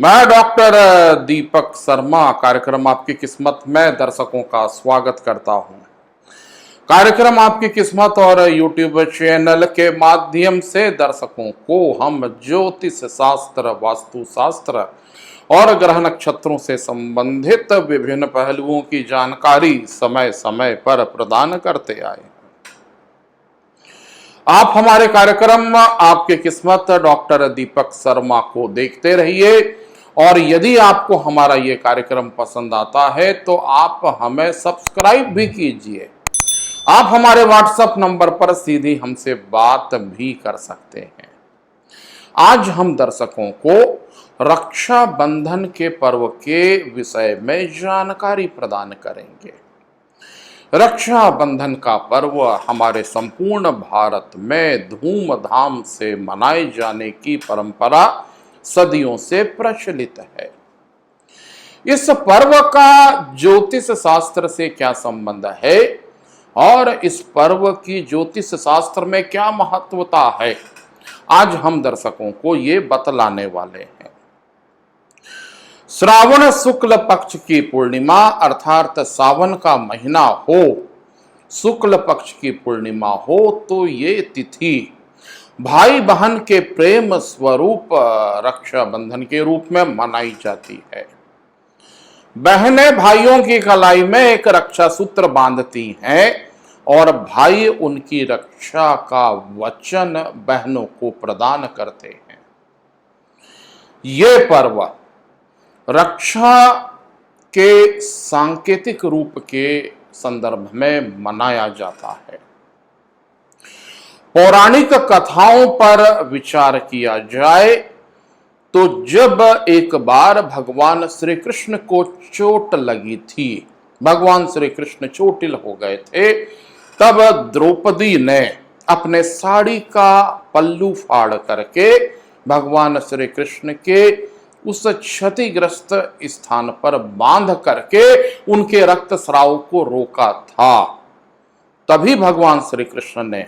मैं डॉक्टर दीपक शर्मा कार्यक्रम आपकी किस्मत में दर्शकों का स्वागत करता हूं। कार्यक्रम आपकी किस्मत और यूट्यूब चैनल के माध्यम से दर्शकों को हम ज्योतिष शास्त्र, वास्तु शास्त्र और ग्रह नक्षत्रों से संबंधित विभिन्न पहलुओं की जानकारी समय समय पर प्रदान करते आए। आप हमारे कार्यक्रम आपके किस्मत डॉक्टर दीपक शर्मा को देखते रहिए और यदि आपको हमारा ये कार्यक्रम पसंद आता है तो आप हमें सब्सक्राइब भी कीजिए। आप हमारे व्हाट्सएप नंबर पर सीधी हमसे बात भी कर सकते हैं। आज हम दर्शकों को रक्षाबंधन के पर्व के विषय में जानकारी प्रदान करेंगे। रक्षाबंधन का पर्व हमारे संपूर्ण भारत में धूमधाम से मनाए जाने की परंपरा सदियों से प्रचलित है। इस पर्व का ज्योतिष शास्त्र से क्या संबंध है और इस पर्व की ज्योतिष शास्त्र में क्या महत्वता है, आज हम दर्शकों को ये बतलाने वाले हैं। श्रावण शुक्ल पक्ष की पूर्णिमा अर्थात सावन का महीना हो, शुक्ल पक्ष की पूर्णिमा हो तो ये तिथि भाई बहन के प्रेम स्वरूप रक्षाबंधन के रूप में मनाई जाती है। बहनें भाइयों की कलाई में एक रक्षा सूत्र बांधती हैं और भाई उनकी रक्षा का वचन बहनों को प्रदान करते हैं। ये पर्व रक्षा के सांकेतिक रूप के संदर्भ में मनाया जाता है। पौराणिक कथाओं पर विचार किया जाए तो जब एक बार भगवान श्री कृष्ण को चोट लगी थी, भगवान श्री कृष्ण चोटिल हो गए थे, तब द्रौपदी ने अपने साड़ी का पल्लू फाड़ करके भगवान श्री कृष्ण के उस क्षतिग्रस्त स्थान पर बांध करके उनके रक्तस्राव को रोका था। तभी भगवान श्री कृष्ण ने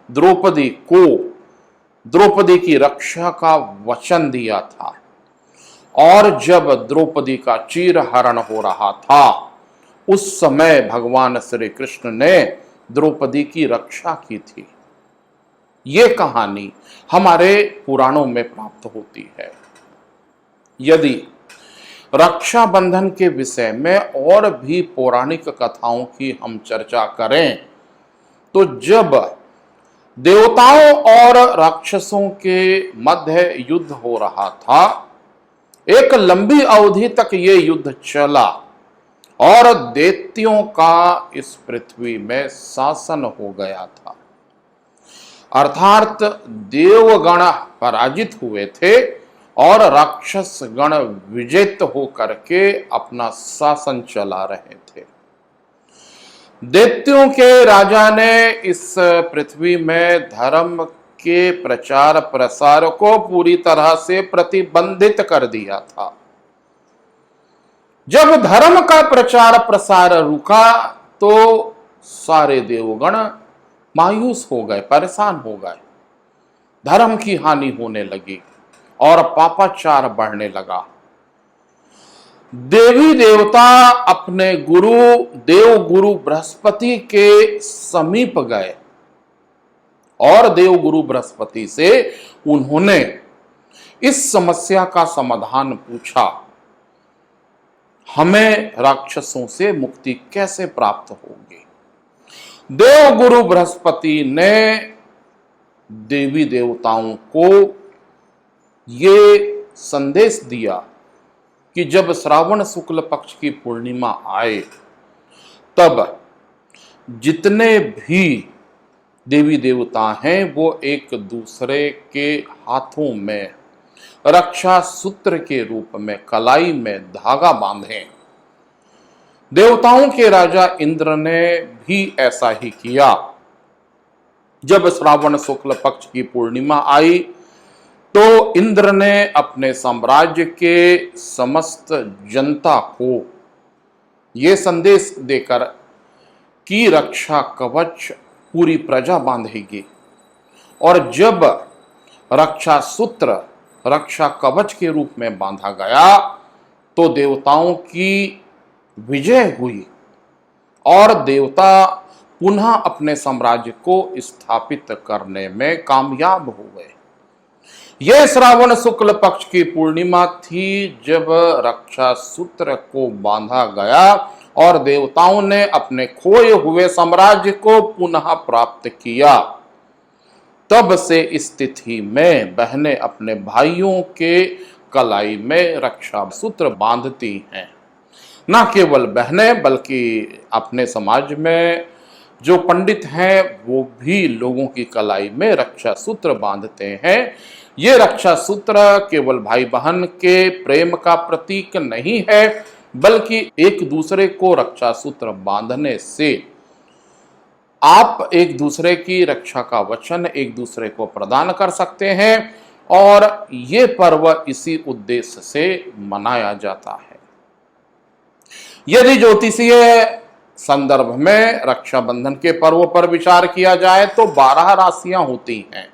द्रौपदी की रक्षा का वचन दिया था और जब द्रौपदी का चीरहरण हो रहा था उस समय भगवान श्री कृष्ण ने द्रौपदी की रक्षा की थी। ये कहानी हमारे पुराणों में प्राप्त होती है। यदि रक्षाबंधन के विषय में और भी पौराणिक कथाओं की हम चर्चा करें तो जब देवताओं और राक्षसों के मध्य युद्ध हो रहा था, एक लंबी अवधि तक ये युद्ध चला और दैत्यों का इस पृथ्वी में शासन हो गया था, अर्थात देवगण पराजित हुए थे और राक्षस गण विजेत होकर के अपना शासन चला रहे थे। दैत्यों के राजा ने इस पृथ्वी में धर्म के प्रचार प्रसार को पूरी तरह से प्रतिबंधित कर दिया था। जब धर्म का प्रचार प्रसार रुका तो सारे देवगण मायूस हो गए, परेशान हो गए, धर्म की हानि होने लगी और पापाचार बढ़ने लगा। देवी देवता अपने देवगुरु बृहस्पति के समीप गए और देवगुरु बृहस्पति से उन्होंने इस समस्या का समाधान पूछा। हमें राक्षसों से मुक्ति कैसे प्राप्त होगी? देवगुरु बृहस्पति ने देवी देवताओं को ये संदेश दिया कि जब श्रावण शुक्ल पक्ष की पूर्णिमा आए तब जितने भी देवी देवता हैं वो एक दूसरे के हाथों में रक्षा सूत्र के रूप में कलाई में धागा बांधें। देवताओं के राजा इंद्र ने भी ऐसा ही किया। जब श्रावण शुक्ल पक्ष की पूर्णिमा आई तो इंद्र ने अपने साम्राज्य के समस्त जनता को यह संदेश देकर कि रक्षा कवच पूरी प्रजा बांधेगी और जब रक्षा सूत्र रक्षा कवच के रूप में बांधा गया तो देवताओं की विजय हुई और देवता पुनः अपने साम्राज्य को स्थापित करने में कामयाब हो गए। यह श्रावण शुक्ल पक्ष की पूर्णिमा थी जब रक्षा सूत्र को बांधा गया और देवताओं ने अपने खोए हुए साम्राज्य को पुनः प्राप्त किया। तब से इस तिथि में बहनें अपने भाइयों के कलाई में रक्षा सूत्र बांधती हैं। न केवल बहनें बल्कि अपने समाज में जो पंडित हैं वो भी लोगों की कलाई में रक्षा सूत्र बांधते हैं। ये रक्षा सूत्र केवल भाई बहन के प्रेम का प्रतीक नहीं है बल्कि एक दूसरे को रक्षा सूत्र बांधने से आप एक दूसरे की रक्षा का वचन एक दूसरे को प्रदान कर सकते हैं और ये पर्व इसी उद्देश्य से मनाया जाता है। यदि ज्योतिषीय संदर्भ में रक्षाबंधन के पर्व पर विचार किया जाए तो 12 राशियां होती हैं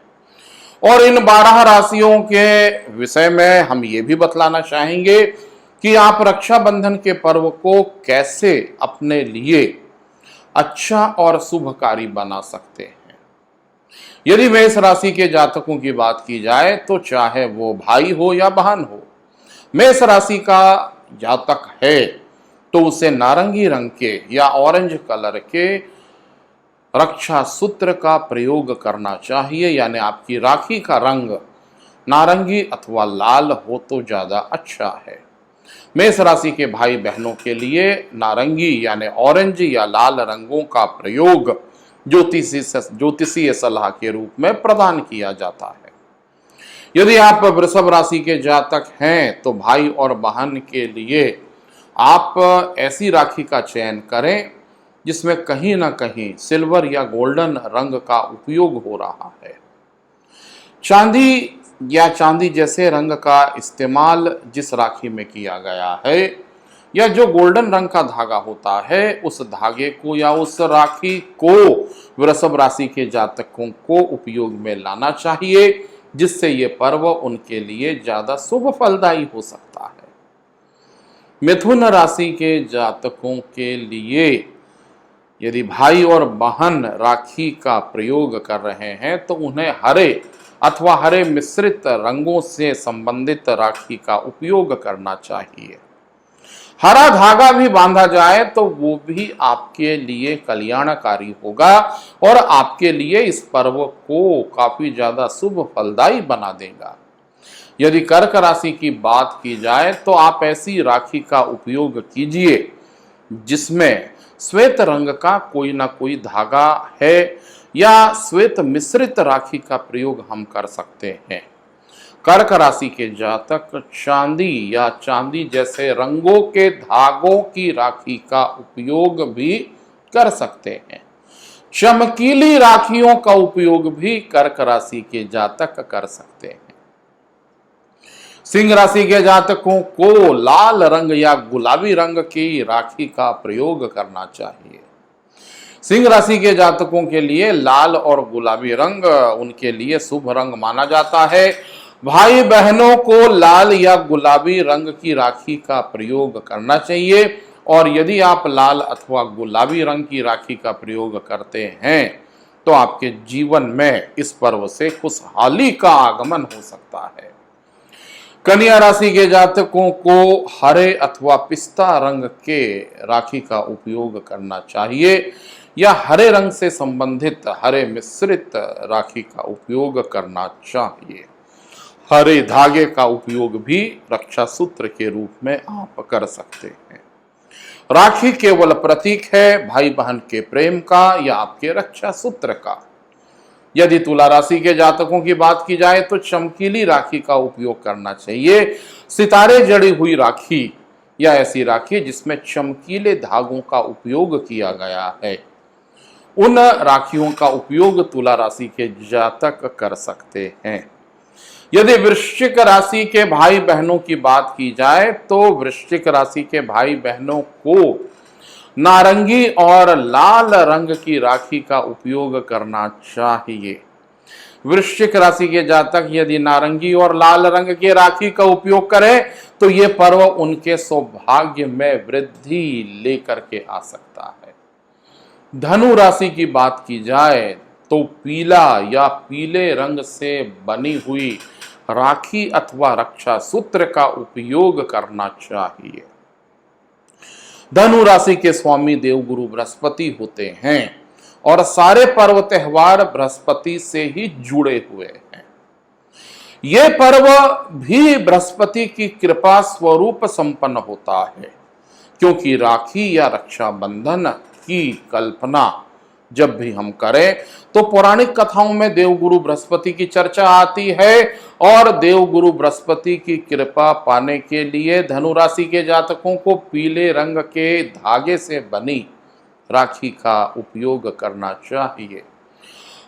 और इन 12 राशियों के विषय में हम ये भी बतलाना चाहेंगे कि आप रक्षाबंधन के पर्व को कैसे अपने लिए अच्छा और शुभकारी बना सकते हैं। यदि मेष राशि के जातकों की बात की जाए तो चाहे वो भाई हो या बहन हो, मेष राशि का जातक है तो उसे नारंगी रंग के या ऑरेंज कलर के रक्षा सूत्र का प्रयोग करना चाहिए। यानी आपकी राखी का रंग नारंगी अथवा लाल हो तो ज्यादा अच्छा है। मेष राशि के भाई बहनों के लिए नारंगी यानी ऑरेंज या लाल रंगों का प्रयोग ज्योतिषीय सलाह के रूप में प्रदान किया जाता है। यदि आप वृषभ राशि के जातक हैं तो भाई और बहन के लिए आप ऐसी राखी का चयन करें जिसमें कहीं ना कहीं सिल्वर या गोल्डन रंग का उपयोग हो रहा है। चांदी या चांदी जैसे रंग का इस्तेमाल जिस राखी में किया गया है या जो गोल्डन रंग का धागा होता है उस धागे को या उस राखी को वृषभ राशि के जातकों को उपयोग में लाना चाहिए, जिससे ये पर्व उनके लिए ज्यादा शुभ फलदायी हो सकता है। मिथुन राशि के जातकों के लिए यदि भाई और बहन राखी का प्रयोग कर रहे हैं तो उन्हें हरे अथवा हरे मिश्रित रंगों से संबंधित राखी का उपयोग करना चाहिए। हरा धागा भी बांधा जाए तो वो भी आपके लिए कल्याणकारी होगा और आपके लिए इस पर्व को काफी ज्यादा शुभ फलदायी बना देगा। यदि कर्क राशि की बात की जाए तो आप ऐसी राखी का उपयोग कीजिए जिसमें श्वेत रंग का कोई ना कोई धागा है या श्वेत मिश्रित राखी का प्रयोग हम कर सकते हैं। कर्क राशि के जातक चांदी या चांदी जैसे रंगों के धागों की राखी का उपयोग भी कर सकते हैं। चमकीली राखियों का उपयोग भी कर्क राशि के जातक कर सकते हैं। सिंह राशि के जातकों को लाल रंग या गुलाबी रंग की राखी का प्रयोग करना चाहिए। सिंह राशि के जातकों के लिए लाल और गुलाबी रंग उनके लिए शुभ रंग माना जाता है। भाई बहनों को लाल या गुलाबी रंग की राखी का प्रयोग करना चाहिए और यदि आप लाल अथवा गुलाबी रंग की राखी का प्रयोग करते हैं तो आपके जीवन में इस पर्व से खुशहाली का आगमन हो सकता है। कन्या राशि के जातकों को हरे अथवा पिस्ता रंग के राखी का उपयोग करना चाहिए या हरे रंग से संबंधित हरे मिश्रित राखी का उपयोग करना चाहिए। हरे धागे का उपयोग भी रक्षा सूत्र के रूप में आप कर सकते हैं। राखी केवल प्रतीक है भाई बहन के प्रेम का या आपके रक्षा सूत्र का। यदि तुला राशि के जातकों की बात की जाए तो चमकीली राखी का उपयोग करना चाहिए। सितारे जड़ी हुई राखी या ऐसी राखी जिसमें चमकीले धागों का उपयोग किया गया है, उन राखियों का उपयोग तुला राशि के जातक कर सकते हैं। यदि वृश्चिक राशि के भाई बहनों की बात की जाए तो वृश्चिक राशि के भाई बहनों को नारंगी और लाल रंग की राखी का उपयोग करना चाहिए। वृश्चिक राशि के जातक यदि नारंगी और लाल रंग के राखी का उपयोग करें तो ये पर्व उनके सौभाग्य में वृद्धि लेकर के आ सकता है। धनु राशि की बात की जाए तो पीला या पीले रंग से बनी हुई राखी अथवा रक्षा सूत्र का उपयोग करना चाहिए। धनु राशि के स्वामी देवगुरु बृहस्पति होते हैं और सारे पर्व त्योहार बृहस्पति से ही जुड़े हुए हैं। यह पर्व भी बृहस्पति की कृपा स्वरूप संपन्न होता है, क्योंकि राखी या रक्षाबंधन की कल्पना जब भी हम करें तो पौराणिक कथाओं में देवगुरु बृहस्पति की चर्चा आती है और देवगुरु बृहस्पति की कृपा पाने के लिए धनु राशि के जातकों को पीले रंग के धागे से बनी राखी का उपयोग करना चाहिए।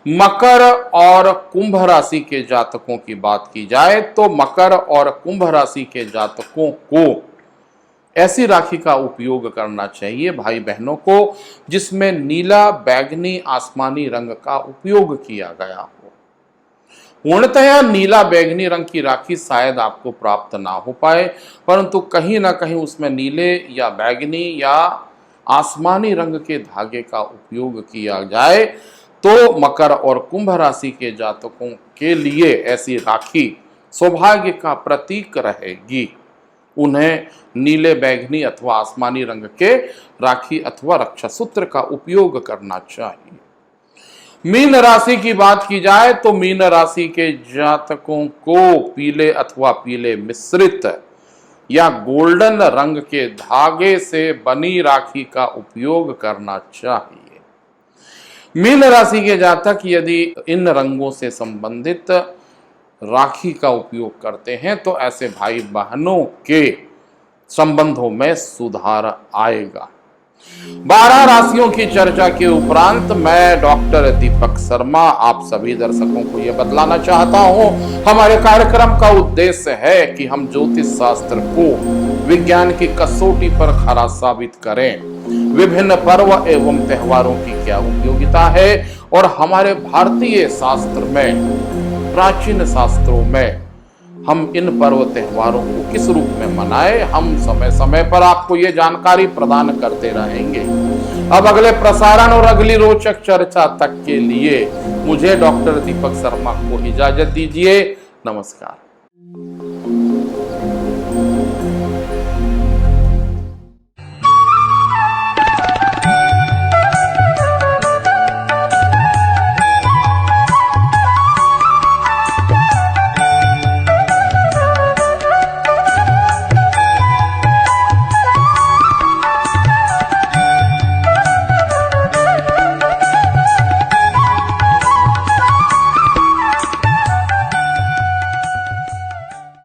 मकर और कुंभ राशि के जातकों की बात की जाए तो मकर और कुंभ राशि के जातकों को ऐसी राखी का उपयोग करना चाहिए भाई बहनों को जिसमें नीला, बैगनी, आसमानी रंग का उपयोग किया गया हो। पूर्णतया नीला बैगनी रंग की राखी शायद आपको प्राप्त ना हो पाए, परंतु कहीं ना कहीं उसमें नीले या बैगनी या आसमानी रंग के धागे का उपयोग किया जाए तो मकर और कुंभ राशि के जातकों के लिए ऐसी राखी सौभाग्य का प्रतीक रहेगी। उन्हें नीले, बैगनी अथवा आसमानी रंग के राखी अथवा रक्षा सूत्र का उपयोग करना चाहिए। मीन राशि की बात की जाए तो मीन राशि के जातकों को पीले अथवा पीले मिश्रित या गोल्डन रंग के धागे से बनी राखी का उपयोग करना चाहिए। मीन राशि के जातक यदि इन रंगों से संबंधित राखी का उपयोग करते हैं तो ऐसे भाई बहनों के संबंधों में सुधार आएगा। 12 राशियों की चर्चा के उपरांत मैं डॉक्टर दीपक शर्मा आप सभी दर्शकों को यह बतलाना चाहता हूं, हमारे कार्यक्रम का उद्देश्य है कि हम ज्योतिष शास्त्र को विज्ञान की कसौटी पर खरा साबित करें। विभिन्न पर्व एवं त्योहारों की क्या उपयोगिता है और हमारे भारतीय शास्त्र में, प्राचीन शास्त्रों में हम इन पर्व त्योहारों को किस रूप में मनाएं, हम समय समय पर आपको ये जानकारी प्रदान करते रहेंगे। अब अगले प्रसारण और अगली रोचक चर्चा तक के लिए मुझे डॉक्टर दीपक शर्मा को इजाजत दीजिए। नमस्कार।